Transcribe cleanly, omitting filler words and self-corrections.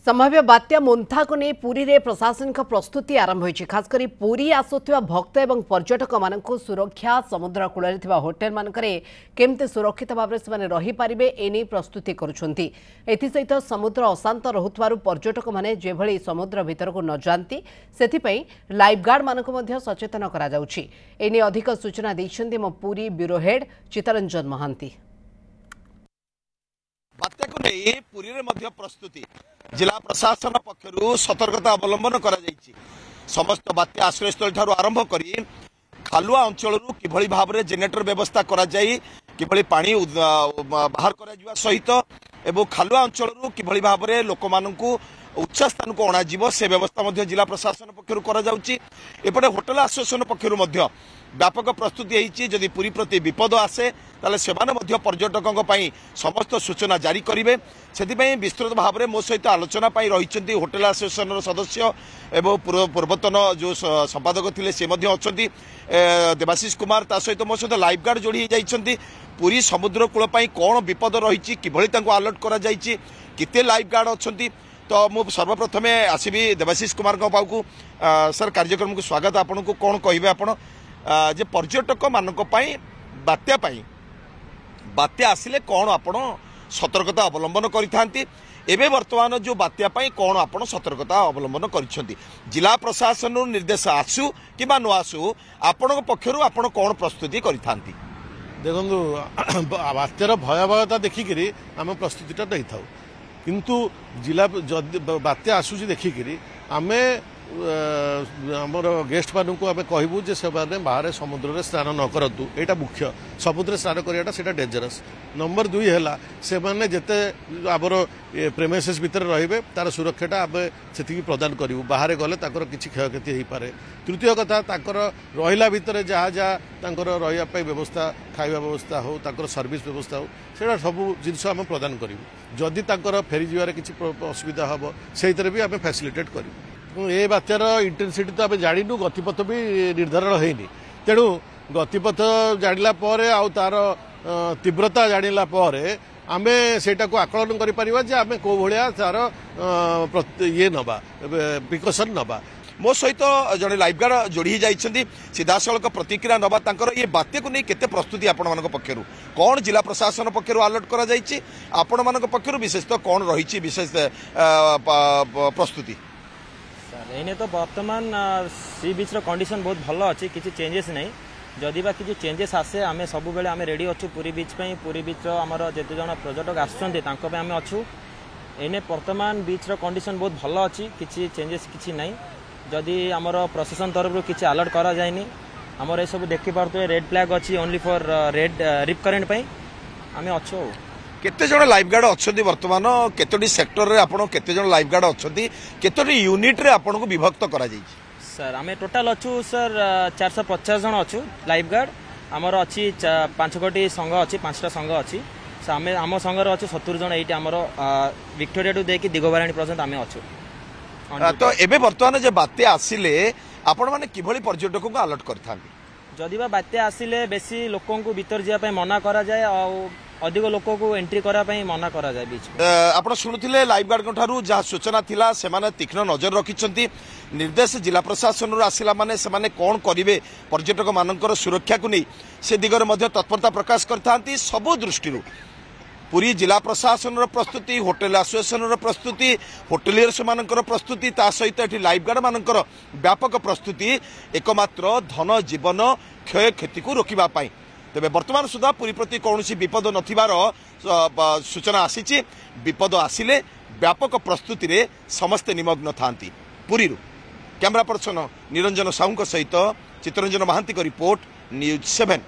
संभाव्य बात्या मोन्था को नहीं पुरी रे प्रशासनिक प्रस्तुति आरंभ होइछि। खासकर पुरी आसुथिबा भक्त एवं पर्यटक माननकु सुरक्षा समुद्र कूଳରେ थिबा होटेल मानकरे केमते सुरक्षित भाबरे से रही पारिबे एनी प्रस्तुति करूछंती। एथि सहित समुद्र अशांत रहुथवारु पर्यटक माने जेभଳି समुद्र भीतर को न जानती सेथि पई लाइफ गार्ड मानक मध्य सचेतन करा जाउछि। एनी अधिक सूचना दैछंती मो पुरी ब्यूरो हेड चितरंजन महांती। बात्या को नहीं पुरी रे मध्य प्रस्तुति जिला प्रशासन पक्षरु सतर्कता अवलंबन करा जायछि। समस्त बात्या आश्रयस्थल ठारू आरंभ करी खालुआ अंचल किभଳି भाबरे जेनेरेटर व्यवस्था करा जाई, किभଳି पानी बाहर करा जिवा सहित एवं खालुआ अंचल किभଳି भाबरे लोकमाननकु उच्च स्थान को अणा जीव से व्यवस्था मध्य जिला प्रशासन पक्षरु करा जाउछि। एपटे होटल एसोसिएशन पक्षरु मध्य व्यापक प्रस्तुति होइछि। जदि पुरी प्रति विपद आसे ताले सेमाने मध्य पर्यटकों पई समस्त सूचना जारी करिवे। सेथिपई विस्तृत भाव में मो सहित आलोचना पई रहिछन्ति होटल एसोसिएशन सदस्य एवं पूर्वतन जो संपादक थिले से मध्य अछन्ति देवाशीष कुमार। ता सहित मो सहित लाइफ गार्ड जोड़ी जाइछन्ति। पुरी समुद्र कूल पई कोन विपद रहिछि, किभଳି तांको अलर्ट करा जाइछि, केते लाइफ गार्ड अछन्ति। तो मु सर्वप्रथमे आसीबी देवाशीष कुमार को पाउकु। सर कार्यक्रम को स्वागत। आपन को कोन कहिबे आपण जे पर्यटक मानक पई बात्या आसिले कोन आपण सतर्कता अवलंबन करिथांती, एबे वर्तमान जो बात्या पई कोन आपण सतर्कता अवलंबन करिसंती? जिला प्रशासन निर्देश आसु किबा न आसु आपण पक्षरु आपण कोन प्रस्तुति करिथांती? देखंतु बात्यार भयावहता देखिकरी आम प्रस्तुतिटा दै थाउ, किंतु जिला जदि बात्या आसुची देखिकरी आमे आमर गेस्ट मानक आम कहबू जे से बाहर समुद्र में स्नान न करतु। एटा मुख्य समुद्र स्नान कराटा सेटा डेंजरस। नंबर 2 है से माने जेते आमर प्रेमिसेस भीतर रहिबे तार सुरक्षाटा आम से प्रदान करूँ। बाहर गले ताकर किछि क्षयक्षति हो पारे। तृतीय कथा ताकर रहिला भीतर जहाँ जहाँ ताकर रहिबा व्यवस्था खाइबा व्यवस्था हो ताकर सर्विस व्यवस्था हो सेटा सब जिनस आम प्रदान करूँ। जदि ताकर फेरी जीवार किछि असुविधा हम से भी आम फैसिलिटेट करूँ। ए बात्यार इंटेंसिटी तो आम जाणु, गतिपथ भी निर्धारण होनी। तेणु गतिपथ जानिला परे आउ तार तीव्रता जानिला परे आमे सेटा को आकलन करि परिबा जे आमे को भलिया तार ये नबा प्रिकॉशन नबा। मो सहित जड़े लाइफ गार्ड जोड़ी जाइछन्ती सीधा सड़क प्रतिक्रिया नबा तांकर ये बात्या को नहीं केते प्रस्तुति आपण मानक पक्षरु कोन जिला प्रशासन पक्षरु अलर्ट करा जाइछि, आपण मानक पक्षरु विशेषतः कोन रहिछि विशेष प्रस्तुति? एने तो वर्तमान सी बीच कंडीशन बहुत भल अच्छी, किसी चेंजेस नहीं। जदि बा किसी चेंजेस आसे आम सब बेले आम रेडी अच्छु पुरी बीच पे। पुरी बीच आमर जेते जन पर्यटक आम अच्छु। एने वर्तमान बीच कंडीशन बहुत भल अच्छी, किसी चेंजेस किसी नहीं। जदि आमर प्रशासन तरफ किसी अलर्ट करा जायनी आमर ये सब देखि पारथुए रेड फ्लैग अच्छी only for red rip current पे आम अच्छु। केते जण लाइफ गार्ड अछंती वर्तमान केतोटी सेक्टर रे आपण केते जण लाइफ गार्ड अछंती, केतोटी यूनिट रे आपण को विभक्त करा जाई? सर आमे टोटल अच्छु सर 450 जण अच्छु लाइफ गार्ड। आमर अच्छी 5 गोटी संघ अच्छी, 5टा संघ अच्छी। आमे आम संघर अच्छु 70 जण एटी आमर विक्टोरिया टू देकी दिगोबाराणी पर्यंत आमे अच्छु। तो एबे वर्तमान जे बात्या आसिले आपण माने किभଳି पर्यटक को अलर्ट करथांती? जदि बा बात्या आसिले बेसी लोकन को भीतर जिया पे मना करा जाय और अधिक लोक को एंट्री कराई मना करा जाए। बीच आप शुणुले लाइफ गार्ड ठारू जहाँ सूचना थिला सेमाने तीक्ष्ण नजर रखिछन्ती। निर्देश जिला प्रशासन आसिला माने सेमाने कोन करिवे पर्यटक मानकर सुरक्षा को नहीं से दिगरे मध्य तत्परता प्रकाश करथांती। सबु दृष्टि पुरी जिला प्रशासन प्रस्तुति, होटेल एसोसिएशन प्रस्तुति, होटेलियर्स मानकर प्रस्तुति, ता सहित एठी लाइफ गार्ड मानकर व्यापक प्रस्तुति एकमात्र धन जीवन क्षय क्षति को रोकिबा पाई। तेबे वर्तमान सुधा पुरी प्रति कौन विपद नथिबार सूचना आसीछि। विपद आसिले व्यापक प्रस्तुति रे समस्त निमग्न थांती। पुरी कैमरा पर्सन निरंजन साहू सहित चितरंजन महांती को रिपोर्ट न्यूज 7।